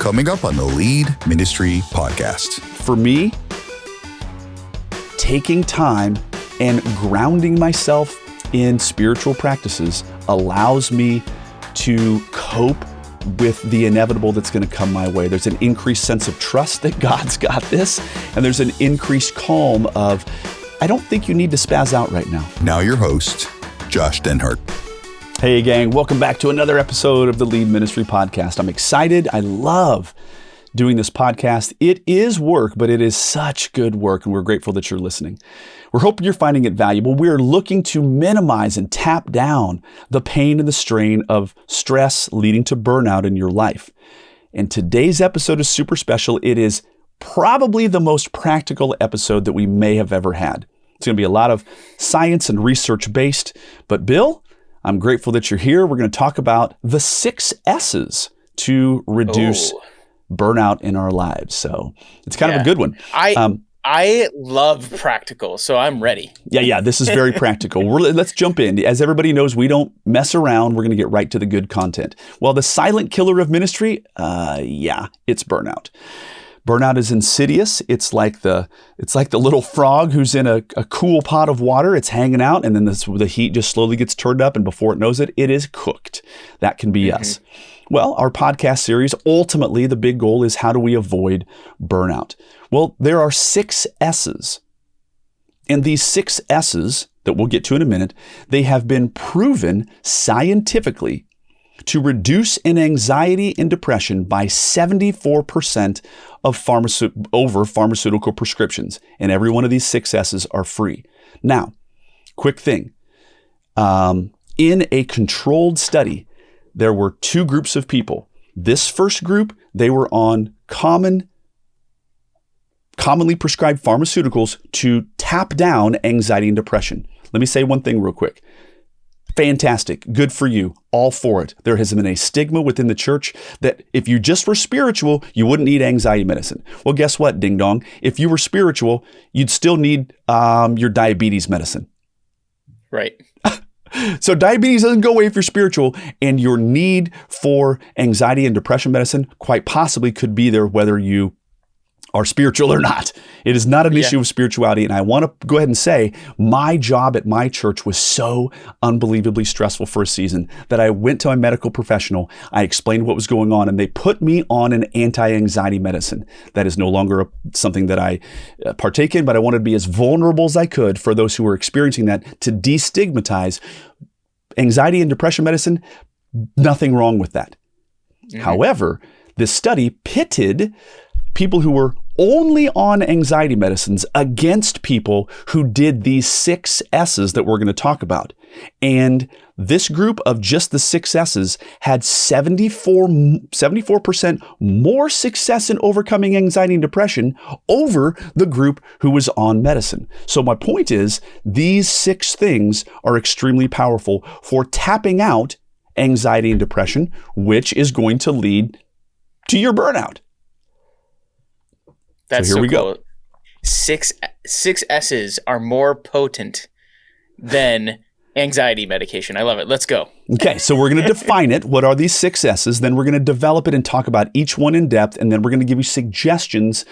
coming up on the Lead Ministry Podcast. For me, taking time and grounding myself in spiritual practices allows me to cope with the inevitable that's going to come my way. There's an increased sense of trust that God's got this, and there's an increased calm of, I don't think you need to spaz out right now. Now your host, Josh Denhart. Hey gang, welcome back to another episode of the Lead Ministry Podcast. I'm excited. I love doing this podcast. It is work, but it is such good work, and we're grateful that you're listening. We're hoping you're finding it valuable. We're looking to minimize and tap down the pain and the strain of stress leading to burnout in your life. And today's episode is super special. It is probably the most practical episode that we may have ever had. It's going to be a lot of science and research based, but Bill, I'm grateful that you're here. We're going to talk about the 6 S's to reduce burnout in our lives. So it's kind of a good one. I love practical, so I'm ready. Yeah. This is very practical. Let's jump in. As everybody knows, we don't mess around. We're going to get right to the good content. Well, the silent killer of ministry, it's burnout. Burnout is insidious. It's like the little frog who's in a cool pot of water. It's hanging out, and then the heat just slowly gets turned up, and before it knows it, it is cooked. That can be us. Well, our podcast series, ultimately, the big goal is how do we avoid burnout? Well, there are 6 S's. And these 6 S's that we'll get to in a minute, they have been proven scientifically to reduce in anxiety and depression by 74% over pharmaceutical prescriptions. And every one of these 6 S's are free. Now, quick thing. In a controlled study, there were 2 groups of people. This first group, they were on commonly prescribed pharmaceuticals to tap down anxiety and depression. Let me say one thing real quick. Fantastic. Good for you. All for it. There has been a stigma within the church that if you just were spiritual, you wouldn't need anxiety medicine. Well, guess what, ding dong? If you were spiritual, you'd still need your diabetes medicine. Right. So diabetes doesn't go away if you're spiritual, and your need for anxiety and depression medicine quite possibly could be there whether you are spiritual or not. It is not an issue of spirituality. And I want to go ahead and say my job at my church was so unbelievably stressful for a season that I went to my medical professional. I explained what was going on, and they put me on an anti-anxiety medicine. That is no longer something that I partake in, but I wanted to be as vulnerable as I could for those who were experiencing that, to destigmatize anxiety and depression medicine. Nothing wrong with that. However, this study pitted people who were only on anxiety medicines against people who did these 6 S's that we're going to talk about. And this group of just the 6 S's had 74% more success in overcoming anxiety and depression over the group who was on medicine. So my point is, these 6 things are extremely powerful for tapping out anxiety and depression, which is going to lead to your burnout. That's so here we cool. go. 6 S's are more potent than anxiety medication. I love it. Let's go. Okay, so we're going to define it. What are these 6 S's? Then we're going to develop it and talk about each one in depth. And then we're going to give you suggestions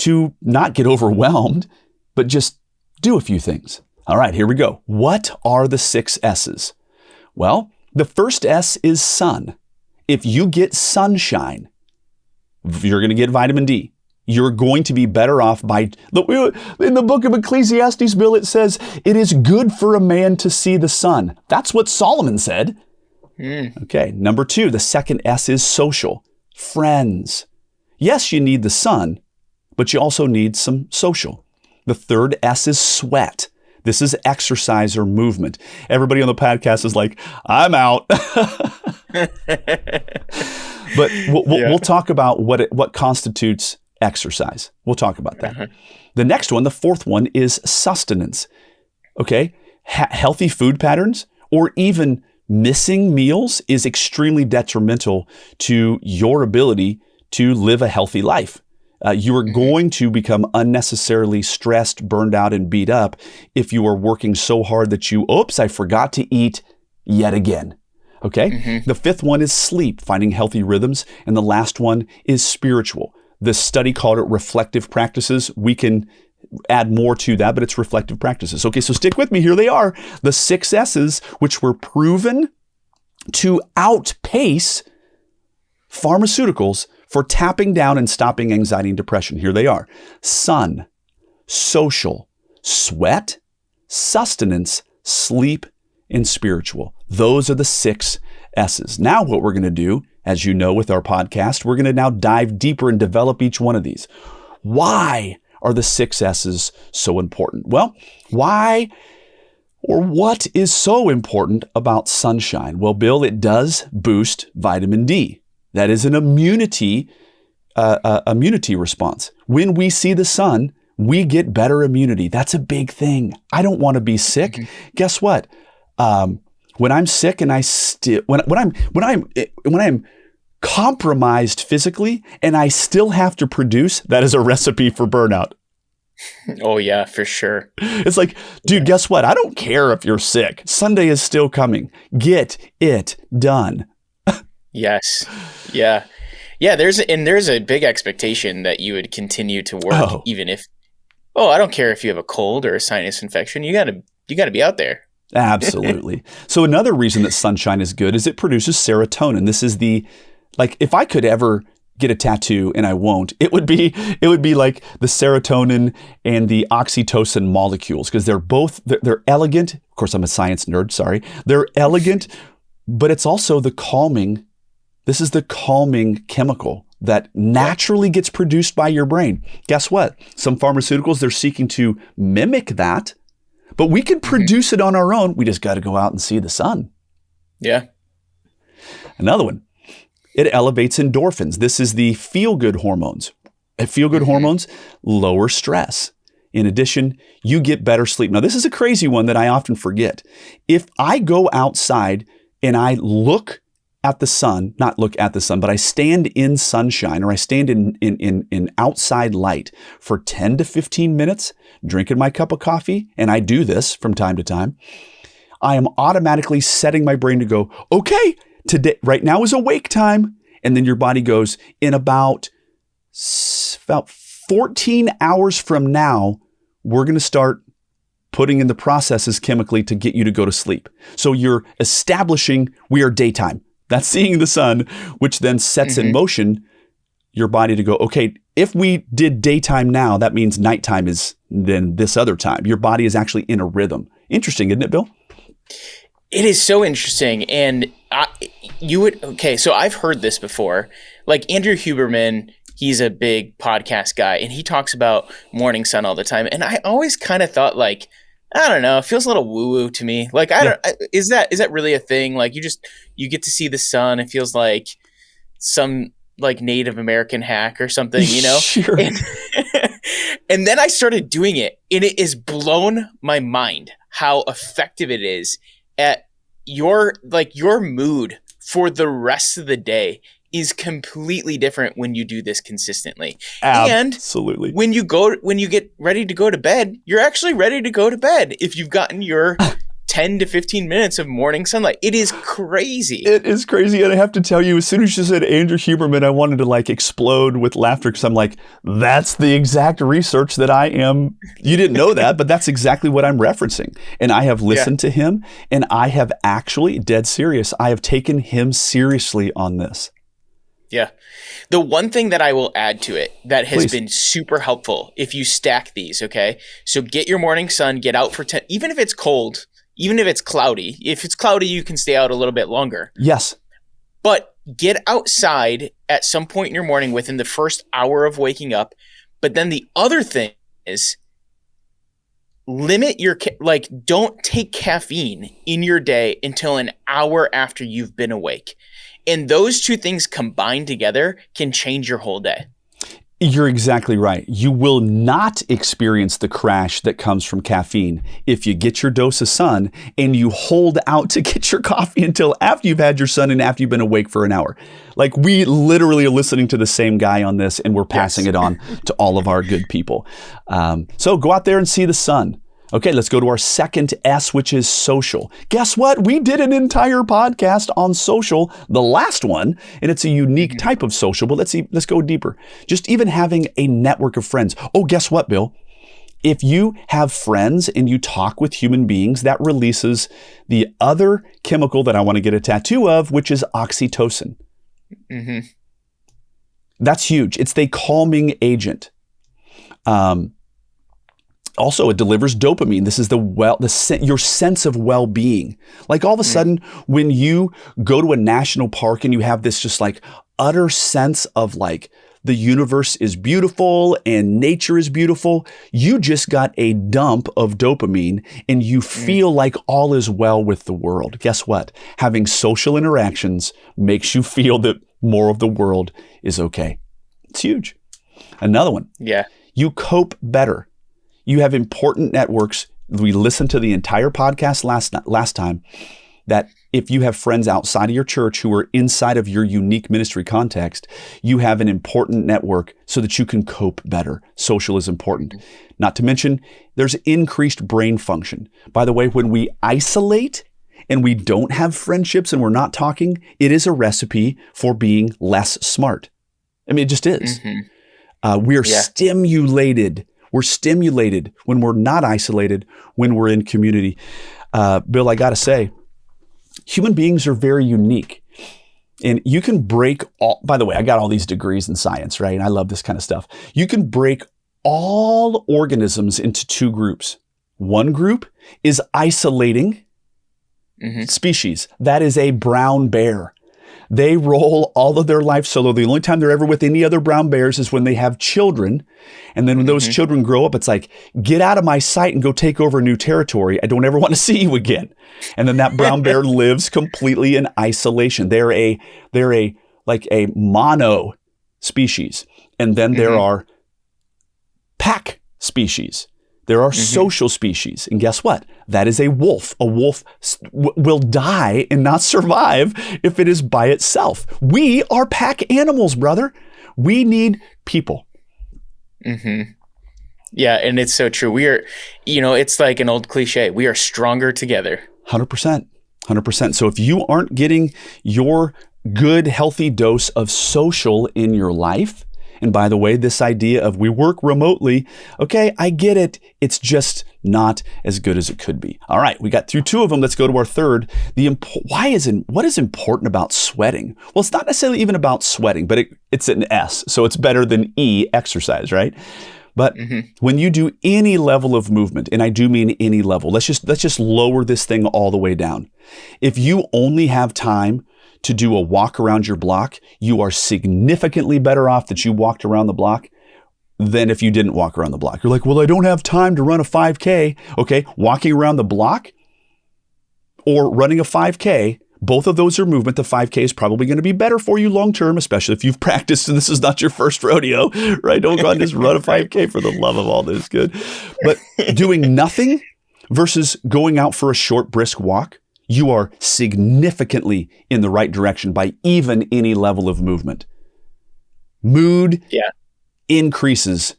to not get overwhelmed, but just do a few things. All right, here we go. What are the 6 S's? Well, the first S is sun. If you get sunshine, you're going to get vitamin D. You're going to be better off in the book of Ecclesiastes, Bill, it says, it is good for a man to see the sun. That's what Solomon said. Okay, number 2, the second S is social. Friends. Yes, you need the sun, but you also need some social. The third S is sweat. This is exercise or movement. Everybody on the podcast is like, I'm out. But we'll talk about what constitutes exercise. We'll talk about that. The next one, the fourth one, is sustenance. Okay? Healthy food patterns or even missing meals is extremely detrimental to your ability to live a healthy life. You are going to become unnecessarily stressed, burned out, and beat up if you are working so hard that I forgot to eat yet again. Okay. The fifth one is sleep, finding healthy rhythms. And the last one is spiritual. The study called it reflective practices. We can add more to that, but it's reflective practices. Okay, so stick with me. Here they are. The 6 S's, which were proven to outpace pharmaceuticals for tapping down and stopping anxiety and depression. Here they are. Sun, social, sweat, sustenance, sleep, and spiritual. Those are the 6 S's. Now what we're going to do, as you know with our podcast, we're going to now dive deeper and develop each one of these. Why are the 6 S's so important? Well, why or what is so important about sunshine? Well, Bill, it does boost vitamin D. That is an immunity response. When we see the sun, we get better immunity. That's a big thing. I don't want to be sick. Guess what? When I'm sick and when I'm compromised physically and I still have to produce, that is a recipe for burnout. Oh yeah, for sure. It's like, dude, guess what? I don't care if you're sick. Sunday is still coming. Get it done. Yes. Yeah. Yeah. There's a big expectation that you would continue to work even if, I don't care if you have a cold or a sinus infection. You gotta be out there. Absolutely. So another reason that sunshine is good is it produces serotonin. This is if I could ever get a tattoo, and I won't, it would be like the serotonin and the oxytocin molecules, because they're elegant. Of course, I'm a science nerd. Sorry. They're elegant, but it's also this is the calming chemical that naturally gets produced by your brain. Guess what? Some pharmaceuticals, they're seeking to mimic that, but we can produce it on our own. We just got to go out and see the sun. Yeah. Another one, it elevates endorphins. This is the feel-good hormones. Feel-good hormones lower stress. In addition, you get better sleep. Now, this is a crazy one that I often forget. If I go outside and I look at the sun, not look at the sun, but I stand in sunshine or I stand in outside light for 10 to 15 minutes, drinking my cup of coffee, and I do this from time to time, I am automatically setting my brain to go, okay, today, right now is awake time. And then your body goes, in about 14 hours from now, we're going to start putting in the processes chemically to get you to go to sleep. So you're establishing we are daytime. That's seeing the sun, which then sets in motion your body to go, okay, if we did daytime now, that means nighttime is then this other time. Your body is actually in a rhythm. Interesting, isn't it, Bill? It is so interesting. And so I've heard this before. Like Andrew Huberman, he's a big podcast guy and he talks about morning sun all the time. And I always kind of thought I don't know, it feels a little woo-woo to me. Like, is that really a thing? Like you get to see the sun. It feels like some like Native American hack or something, you know? Sure. And then I started doing it and it has blown my mind how effective it is at your mood for the rest of the day is completely different when you do this consistently. Absolutely. And when you get ready to go to bed, you're actually ready to go to bed if you've gotten your 10 to 15 minutes of morning sunlight. It is crazy. It is crazy. And I have to tell you, as soon as you said Andrew Huberman, I wanted to explode with laughter because I'm like, that's the exact research that I am. You didn't know that, but that's exactly what I'm referencing. And I have listened to him and I have actually, dead serious, I have taken him seriously on this. Yeah. The one thing that I will add to it that has been super helpful, if you stack these, okay? So get your morning sun, get out for 10, even if it's cold, even if it's cloudy. If it's cloudy, you can stay out a little bit longer. Yes. But get outside at some point in your morning within the first hour of waking up. But then the other thing is limit don't take caffeine in your day until an hour after you've been awake. And those two things combined together can change your whole day. You're exactly right. You will not experience the crash that comes from caffeine if you get your dose of sun and you hold out to get your coffee until after you've had your sun and after you've been awake for an hour. Like, we literally are listening to the same guy on this and we're passing it on to all of our good people. So go out there and see the sun. Okay, let's go to our second S, which is social. Guess what? We did an entire podcast on social, the last one, and it's a unique type of social, but let's go deeper. Just even having a network of friends. Oh, guess what, Bill? If you have friends and you talk with human beings, that releases the other chemical that I want to get a tattoo of, which is oxytocin. Mm-hmm. That's huge. It's the calming agent. Also, it delivers dopamine. This is your sense of well-being. Like all of a sudden, when you go to a national park and you have this just like utter sense of like the universe is beautiful and nature is beautiful, you just got a dump of dopamine and you feel like all is well with the world. Guess what? Having social interactions makes you feel that more of the world is okay. It's huge. Another one. Yeah. You cope better. You have important networks. We listened to the entire podcast last time that if you have friends outside of your church who are inside of your unique ministry context, you have an important network so that you can cope better. Social is important. Not to mention, there's increased brain function. By the way, when we isolate and we don't have friendships and we're not talking, it is a recipe for being less smart. I mean, it just is. We are stimulated. We're stimulated when we're not isolated, when we're in community. Bill, I got to say, human beings are very unique. And you can break all, by the way, I got all these degrees in science, right? And I love this kind of stuff. You can break all organisms into two groups. One group is isolating species. That is a brown bear. They roll all of their life solo. The only time they're ever with any other brown bears is when they have children. And then when those children grow up, it's like, get out of my sight and go take over new territory. I don't ever want to see you again. And then that brown bear lives completely in isolation. They're a mono species. And then there are pack species. There are social species. And guess what? That is a wolf. A wolf will die and not survive if it is by itself. We are pack animals, brother. We need people. Yeah, and it's so true. We are, it's like an old cliche. We are stronger together. 100%. 100%. So if you aren't getting your good, healthy dose of social in your life, and by the way, this idea of we work remotely, okay, I get it. It's just not as good as it could be. All right, we got through two of them. Let's go to our third. What is important about sweating? Well, it's not necessarily even about sweating, but it's an S, so it's better than E, exercise, right? But when you do any level of movement, and I do mean any level, let's just lower this thing all the way down. If you only have time to do a walk around your block, you are significantly better off that you walked around the block than if you didn't walk around the block. You're like, well, I don't have time to run a 5K. Okay, walking around the block or running a 5K, both of those are movement. The 5K is probably going to be better for you long-term, especially if you've practiced and this is not your first rodeo, right? Don't go out and just run a 5K for the love of all that is good. But doing nothing versus going out for a short, brisk walk, you are significantly in the right direction by even any level of movement. Mood increases,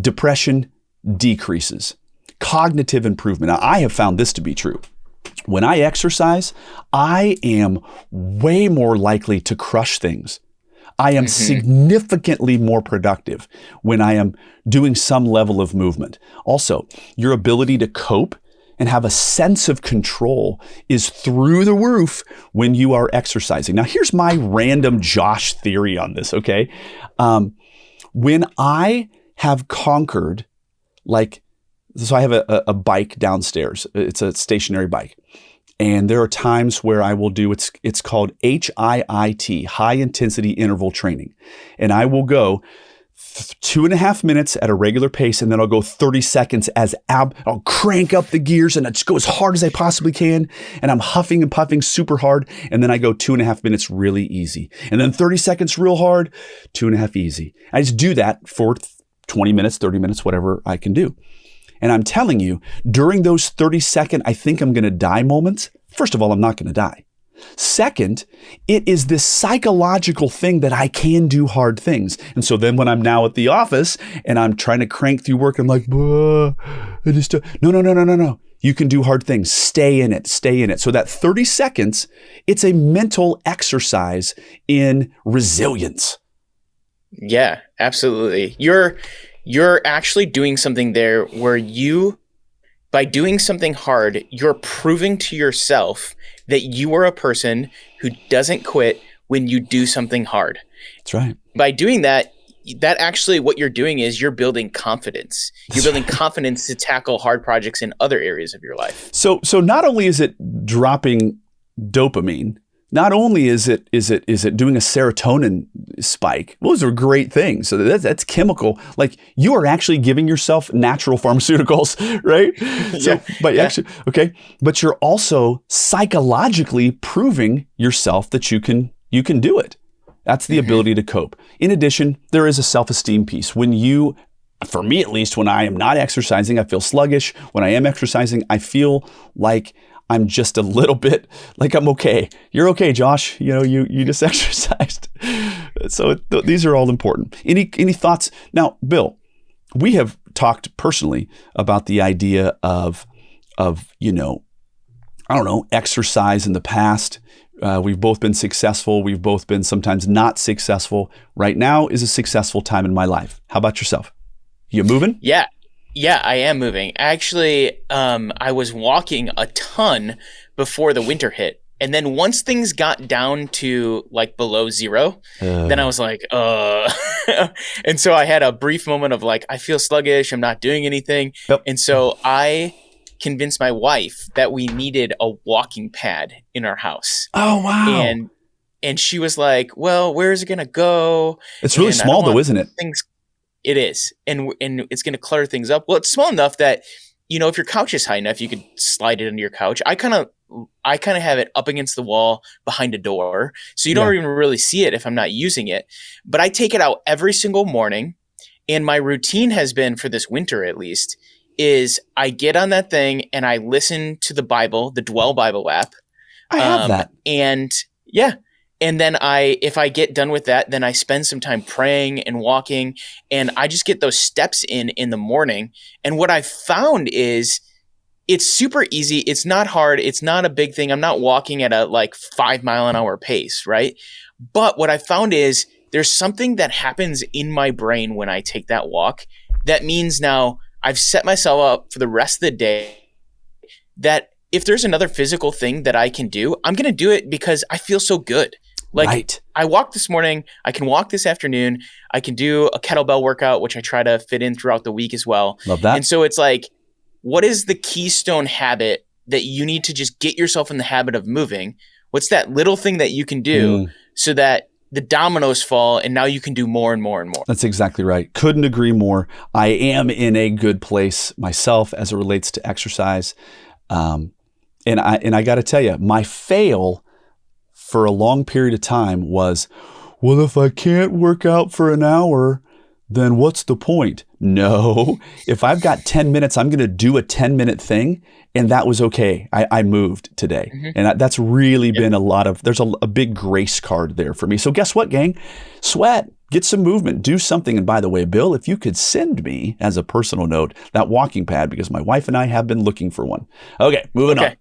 depression decreases, cognitive improvement. Now, I have found this to be true. When I exercise, I am way more likely to crush things. I am significantly more productive when I am doing some level of movement. Also, your ability to cope and have a sense of control is through the roof when you are exercising. Now, here's my random Josh theory on this, okay? When I have conquered, so I have a bike downstairs. It's a stationary bike. And there are times where I will do, it's called HIIT, high intensity interval training. And I will go 2.5 minutes at a regular pace, and then I'll go 30 seconds I'll crank up the gears and I just go as hard as I possibly can. And I'm huffing and puffing super hard. And then I go 2.5 minutes really easy. And then 30 seconds real hard, 2.5 easy. I just do that for 20 minutes, 30 minutes, whatever I can do. And I'm telling you, during those 30-second, I think I'm going to die moments, first of all, I'm not going to die. Second, it is this psychological thing that I can do hard things. And so then when I'm now at the office and I'm trying to crank through work, I'm like, no. You can do hard things. Stay in it. So that 30 seconds, it's a mental exercise in resilience. Yeah, absolutely. You're actually doing something there where by doing something hard, you're proving to yourself that you are a person who doesn't quit when you do something hard. That's right. By doing that actually what you're doing is you're building confidence. You're building confidence to tackle hard projects in other areas of your life. So not only is it dropping dopamine, not only is it doing a serotonin spike. Those are great things. So that's chemical. Like you are actually giving yourself natural pharmaceuticals, right? But you're also psychologically proving yourself that you can do it. That's the ability to cope. In addition, there is a self-esteem piece. For me at least, when I am not exercising, I feel sluggish. When I am exercising, I feel like I'm just a little bit like I'm okay. You're okay, Josh. You just exercised. So these are all important. Any thoughts? Now, Bill, we have talked personally about the idea of exercise in the past. We've both been successful. We've both been sometimes not successful. Right now is a successful time in my life. How about yourself? You moving? Yeah, I am moving. Actually, I was walking a ton before the winter hit. And then once things got down to like below zero, then I was like, and so I had a brief moment of like, I feel sluggish. I'm not doing anything. Yep. And so I convinced my wife that we needed a walking pad in our house. Oh, wow. And she was like, well, where is it going to go? It's really small though, isn't it? It is. And it's going to clutter things up. Well, it's small enough that, if your couch is high enough, you could slide it into your couch. I kind of have it up against the wall behind a door. So you don't even really see it if I'm not using it. But I take it out every single morning. And my routine has been, for this winter at least, is I get on that thing and I listen to the Bible, the Dwell Bible app. I have that. And then if I get done with that, then I spend some time praying and walking, and I just get those steps in the morning. And what I found is it's super easy. It's not hard. It's not a big thing. I'm not walking at a 5 mile an hour pace, right? But what I found is there's something that happens in my brain when I take that walk. That means now I've set myself up for the rest of the day that if there's another physical thing that I can do, I'm going to do it because I feel so good. Right. I walked this morning. I can walk this afternoon. I can do a kettlebell workout, which I try to fit in throughout the week as well. Love that. And so it's like, what is the keystone habit that you need to just get yourself in the habit of moving? What's that little thing that you can do so that the dominoes fall and now you can do more and more and more? That's exactly right. Couldn't agree more. I am in a good place myself as it relates to exercise. And I got to tell you, my fail for a long period of time was, well, if I can't work out for an hour, then what's the point? No, if I've got 10 minutes, I'm going to do a 10-minute thing. And that was okay. I moved today. Mm-hmm. And that's really been there's a big grace card there for me. So guess what, gang? Sweat, get some movement, do something. And by the way, Bill, if you could send me, as a personal note, that walking pad, because my wife and I have been looking for one. Okay, moving on.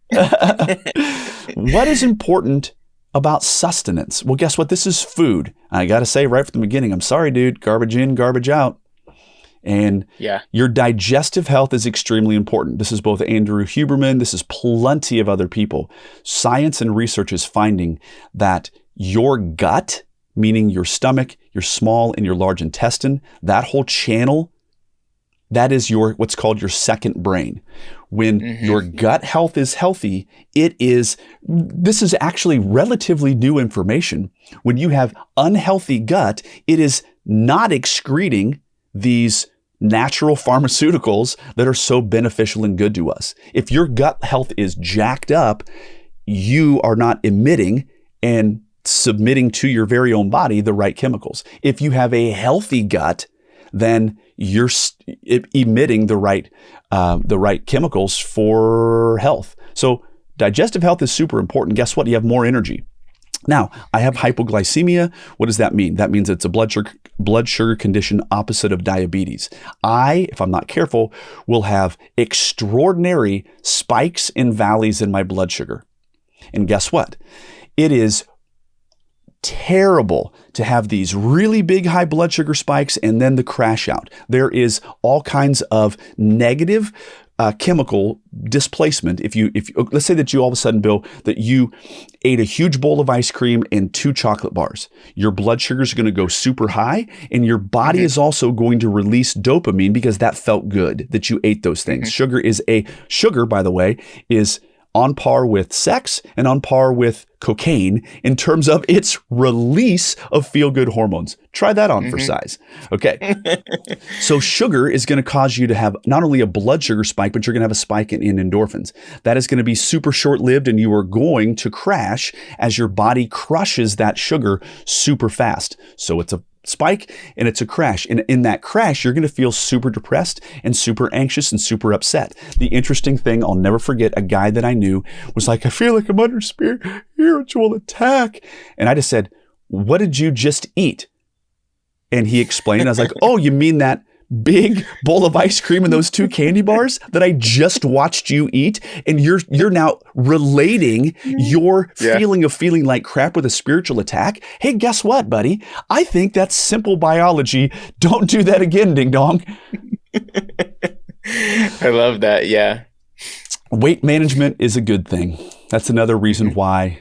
What is important about sustenance? Well, guess what? This is food. I got to say right from the beginning, I'm sorry, dude, garbage in, garbage out. And your digestive health is extremely important. This is both Andrew Huberman. This is plenty of other people. Science and research is finding that your gut, meaning your stomach, your small and your large intestine, that whole channel, that is what's called your second brain. When your gut health is healthy, this is actually relatively new information. When you have unhealthy gut, it is not excreting these natural pharmaceuticals that are so beneficial and good to us. If your gut health is jacked up, you are not emitting and submitting to your very own body the right chemicals. If you have a healthy gut, then you're emitting the right chemicals for health. So Digestive health is super important. Guess what? You have more energy. Now, I have hypoglycemia. What does that mean? That means it's a blood sugar condition opposite of diabetes. If I'm not careful, will have extraordinary spikes and valleys in my blood sugar. And guess what? It is terrible to have these really big high blood sugar spikes and then the crash out. There is all kinds of negative chemical displacement. If let's say that you all of a sudden, Bill, that you ate a huge bowl of ice cream and 2 chocolate bars, your blood sugar is going to go super high, and your body is also going to release dopamine because that felt good that you ate those things. Sugar, by the way, is on par with sex and on par with cocaine in terms of its release of feel-good hormones. Try that on for size. Okay. So sugar is going to cause you to have not only a blood sugar spike, but you're going to have a spike in endorphins. That is going to be super short-lived, and you are going to crash as your body crushes that sugar super fast. So it's a spike and it's a crash. And in that crash, you're going to feel super depressed and super anxious and super upset. The interesting thing, I'll never forget, a guy that I knew was like, I feel like I'm under spiritual attack. And I just said, what did you just eat? And he explained, I was like, oh, you mean that big bowl of ice cream and those 2 candy bars that I just watched you eat? And you're now relating your feeling like crap with a spiritual attack. Hey, guess what, buddy? I think that's simple biology. Don't do that again, ding dong. I love that. Yeah. Weight management is a good thing. That's another reason why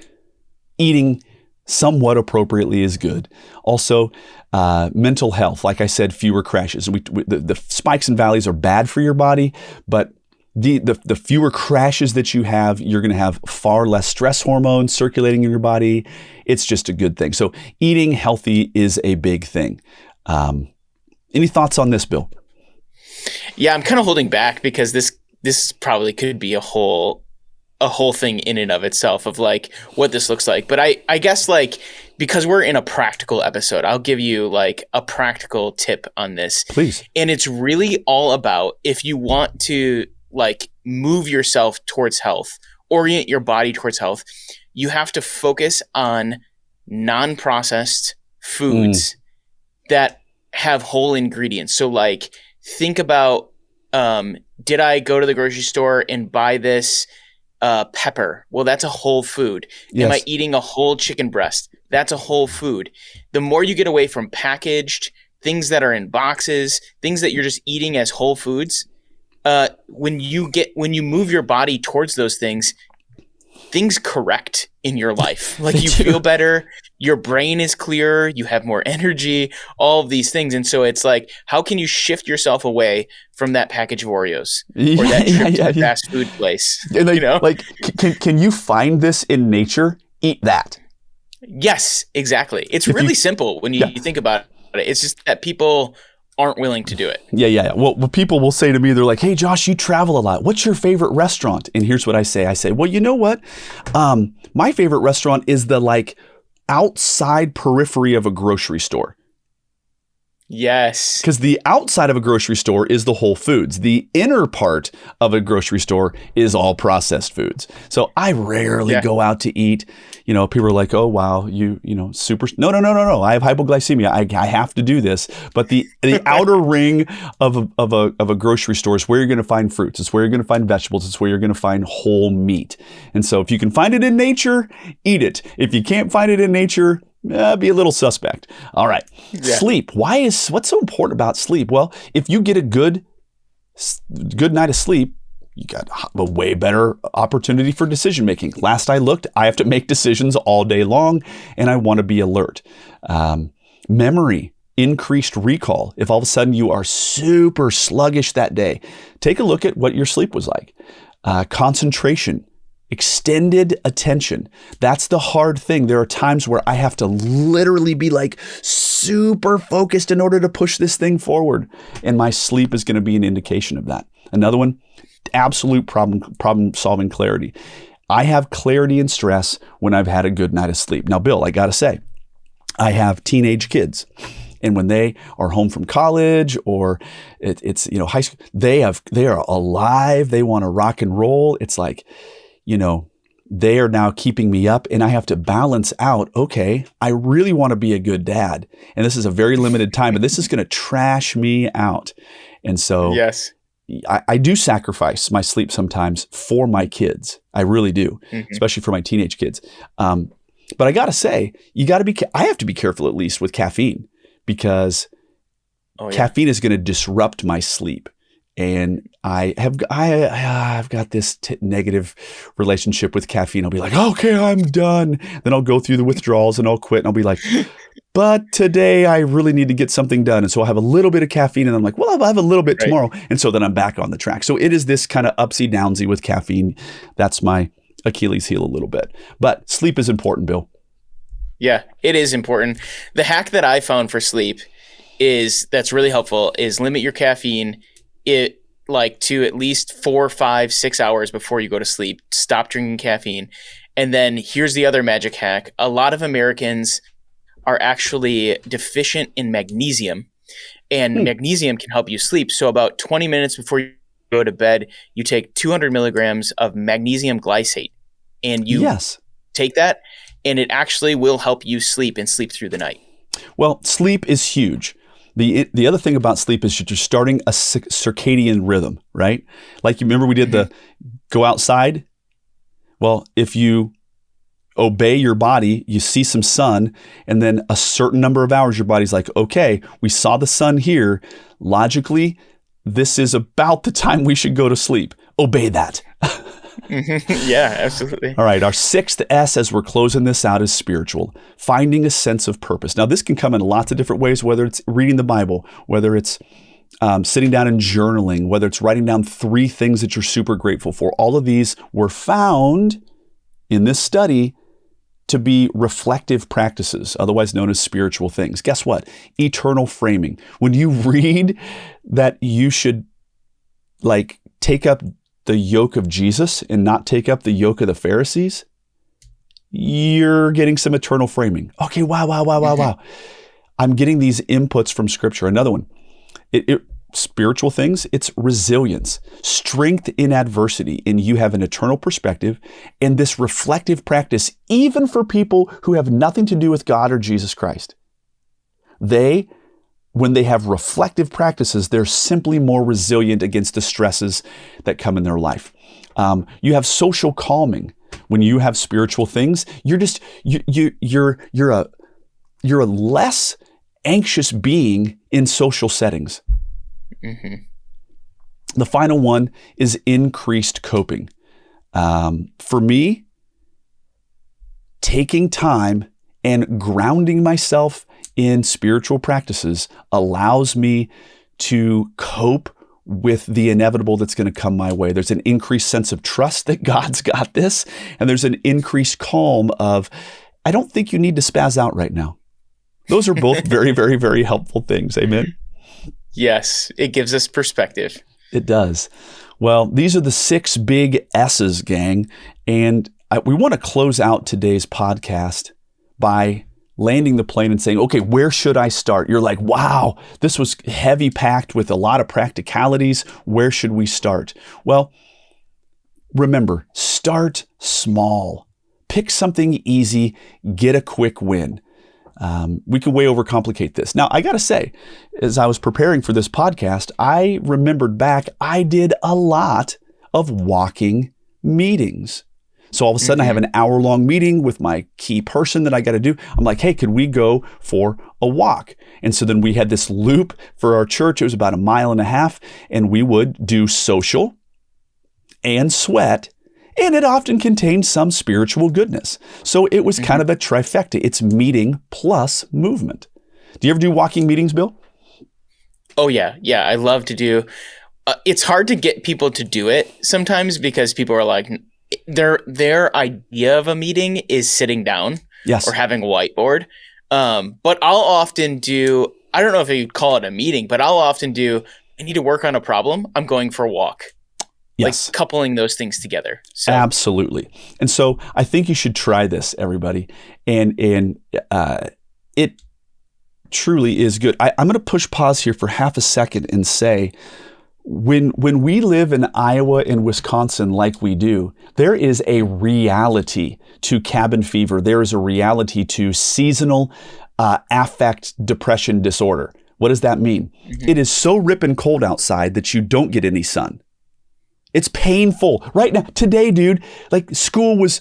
eating somewhat appropriately is good. Also, mental health. Like I said, fewer crashes. The spikes and valleys are bad for your body, but the fewer crashes that you have, you're going to have far less stress hormones circulating in your body. It's just a good thing. So eating healthy is a big thing. Any thoughts on this, Bill? Yeah, I'm kind of holding back because this probably could be a whole thing in and of itself of like what this looks like. But I guess like, because we're in a practical episode, I'll give you like a practical tip on this. Please. And it's really all about, if you want to like move yourself towards health, orient your body towards health, you have to focus on non-processed foods that have whole ingredients. So like, think about, did I go to the grocery store and buy this pepper? Well, that's a whole food. Yes. Am I eating a whole chicken breast? That's a whole food. The more you get away from packaged things that are in boxes, things that you're just eating as whole foods, when you move your body towards those things correct in your life. Like you feel better, your brain is clearer, you have more energy, all of these things. And so it's like, how can you shift yourself away from that package of Oreos or that trip to the fast food place? Like, like can you find this in nature? Eat that. Yes, exactly. It's really simple when you think about it. It's just that people aren't willing to do it. Yeah. Well, people will say to me, they're like, hey, Josh, you travel a lot. What's your favorite restaurant? And here's what I say. I say, well, you know what? My favorite restaurant is the like outside periphery of a grocery store. Yes. Because the outside of a grocery store is the whole foods. The inner part of a grocery store is all processed foods. So I rarely go out to eat. You know, people are like, oh, wow, you know, super. No. I have hypoglycemia. I have to do this. But the outer ring of a grocery store is where you're going to find fruits. It's where you're going to find vegetables. It's where you're going to find whole meat. And so if you can find it in nature, eat it. If you can't find it in nature, be a little suspect. All right. Yeah. Sleep. What's so important about sleep? Well, if you get a good night of sleep, you got a way better opportunity for decision making. Last I looked, I have to make decisions all day long, and I want to be alert. Memory, increased recall. If all of a sudden you are super sluggish that day, take a look at what your sleep was like. Concentration. Extended attention. That's the hard thing. There are times where I have to literally be like super focused in order to push this thing forward. And my sleep is going to be an indication of that. Another one, absolute problem solving clarity. I have clarity and stress when I've had a good night of sleep. Now, Bill, I got to say, I have teenage kids. And when they are home from college or it's high school, they are alive. They want to rock and roll. It's like, they are now keeping me up, and I have to balance out, okay, I really want to be a good dad. And this is a very limited time, but this is going to trash me out. And so Yes. I do sacrifice my sleep sometimes for my kids. I really do, especially for my teenage kids. But I got to say, I have to be careful at least with caffeine, because caffeine is going to disrupt my sleep. And I've got this negative relationship with caffeine. I'll be like, okay, I'm done. Then I'll go through the withdrawals and I'll quit. And I'll be like, but today I really need to get something done. And so I'll have a little bit of caffeine, and I'm like, well, I'll have a little bit tomorrow. And so then I'm back on the track. So it is this kind of upsy downsy with caffeine. That's my Achilles heel a little bit. But sleep is important, Bill. Yeah, it is important. The hack that I found for sleep that's really helpful is limit your caffeine to at least 4, 5, 6 hours before you go to sleep. Stop drinking caffeine. And then here's the other magic hack. A lot of Americans are actually deficient in magnesium, and magnesium can help you sleep. So about 20 minutes before you go to bed, you take 200 milligrams of magnesium glycate, and you take that, and it actually will help you sleep and sleep through the night. Well, sleep is huge. The other thing about sleep is that you're starting a circadian rhythm, right? Like, you remember we did the go outside? Well, if you obey your body, you see some sun, and then a certain number of hours, your body's like, okay, we saw the sun here. Logically, this is about the time we should go to sleep. Obey that. Yeah, absolutely. All right. Our 6th S, as we're closing this out, is spiritual. Finding a sense of purpose. Now, this can come in lots of different ways, whether it's reading the Bible, whether it's sitting down and journaling, whether it's writing down 3 things that you're super grateful for. All of these were found in this study to be reflective practices, otherwise known as spiritual things. Guess what? Eternal framing. When you read that you should take up the yoke of Jesus and not take up the yoke of the Pharisees, you're getting some eternal framing. Okay, wow. I'm getting these inputs from Scripture. Another one, spiritual things, it's resilience, strength in adversity, and you have an eternal perspective. And this reflective practice, even for people who have nothing to do with God or Jesus Christ, when they have reflective practices, they're simply more resilient against the stresses that come in their life. You have social calming. When you have spiritual things, you're a less anxious being in social settings. The final one is increased coping. For me, taking time and grounding myself in spiritual practices allows me to cope with the inevitable that's going to come my way. There's an increased sense of trust that God's got this, and there's an increased calm of, I don't think you need to spaz out right now. Those are both very, very, very helpful things. Amen? Yes, it gives us perspective. It does. Well, these are the 6 big S's, gang. And we want to close out today's podcast by landing the plane and saying, okay, where should I start? You're like, wow, this was heavy packed with a lot of practicalities. Where should we start? Well, remember, start small. Pick something easy, get a quick win. We can way overcomplicate this. Now, I got to say, as I was preparing for this podcast, I remembered back, I did a lot of walking meetings. So all of a sudden I have an hour-long meeting with my key person that I got to do. I'm like, hey, could we go for a walk? And so then we had this loop for our church. It was about 1.5 miles, and we would do social and sweat. And it often contained some spiritual goodness. So it was kind of a trifecta. It's meeting plus movement. Do you ever do walking meetings, Bill? Oh, yeah. Yeah, I love to do. It's hard to get people to do it sometimes because people are like, their idea of a meeting is sitting down or having a whiteboard. But I'll often do, I don't know if you'd call it a meeting, but I'll often do, I need to work on a problem. I'm going for a walk. Yes. Like coupling those things together. So. Absolutely. And so I think you should try this, everybody. And it truly is good. I'm going to push pause here for half a second and say, When we live in Iowa and Wisconsin like we do, there is a reality to cabin fever. There is a reality to seasonal affect depression disorder. What does that mean? Mm-hmm. It is so ripping cold outside that you don't get any sun. It's painful. Right now, today, dude, like school was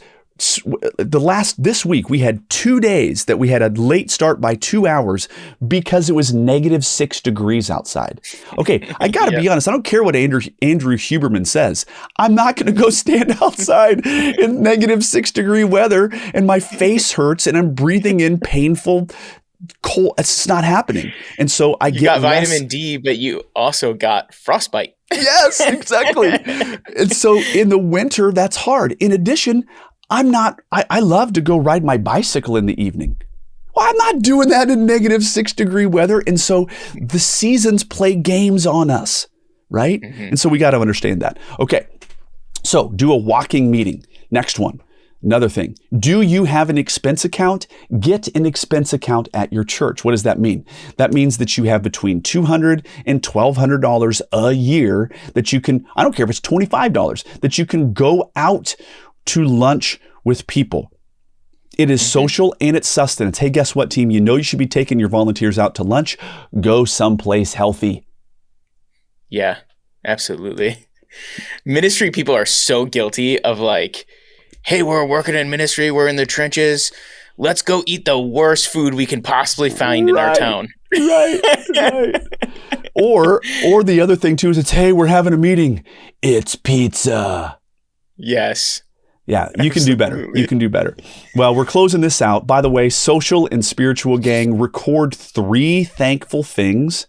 this week, we had 2 days that we had a late start by 2 hours because it was -6 degrees outside. Okay, I got to be honest. I don't care what Andrew Huberman says. I'm not going to go stand outside in -6 degree weather and my face hurts and I'm breathing in painful cold. It's not happening. And so I get vitamin D, but you also got frostbite. Yes, exactly. And so in the winter, that's hard. In addition, I love to go ride my bicycle in the evening. Well, I'm not doing that in -6 degree weather. And so the seasons play games on us, right? Mm-hmm. And so we got to understand that. Okay. So do a walking meeting. Next one. Another thing. Do you have an expense account? Get an expense account at your church. What does that mean? That means that you have between $200 and $1,200 a year that you can, I don't care if it's $25, that you can go out to lunch with people. It is social and it's sustenance. Hey, guess what, team? You know you should be taking your volunteers out to lunch. Go someplace healthy. Yeah, absolutely. Ministry people are so guilty of like, hey, we're working in ministry. We're in the trenches. Let's go eat the worst food we can possibly find in our town. Right. Or the other thing too is it's, hey, we're having a meeting. It's pizza. Yes. Yeah, you can do better. You can do better. Well, we're closing this out. By the way, social and spiritual gang, record 3 thankful things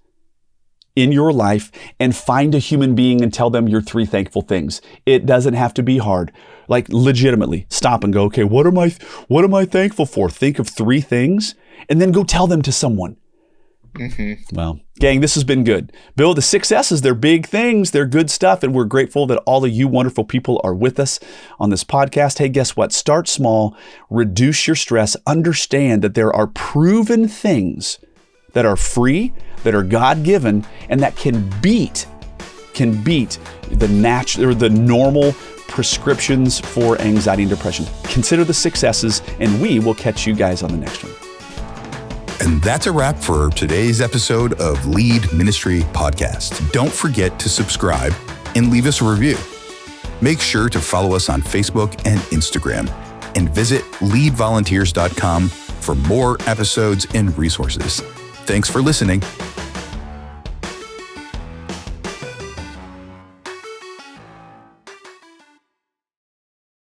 in your life and find a human being and tell them your 3 thankful things. It doesn't have to be hard. Like legitimately stop and go, okay, what am I thankful for? Think of 3 things and then go tell them to someone. Mm-hmm. Well, gang, this has been good. Bill, the 6 S's, they're big things. They're good stuff. And we're grateful that all of you wonderful people are with us on this podcast. Hey, guess what? Start small, reduce your stress, understand that there are proven things that are free, that are God-given, and that can beat the normal prescriptions for anxiety and depression. Consider the 6 S's, and we will catch you guys on the next one. And that's a wrap for today's episode of Lead Ministry Podcast. Don't forget to subscribe and leave us a review. Make sure to follow us on Facebook and Instagram, and visit leadvolunteers.com for more episodes and resources. Thanks for listening.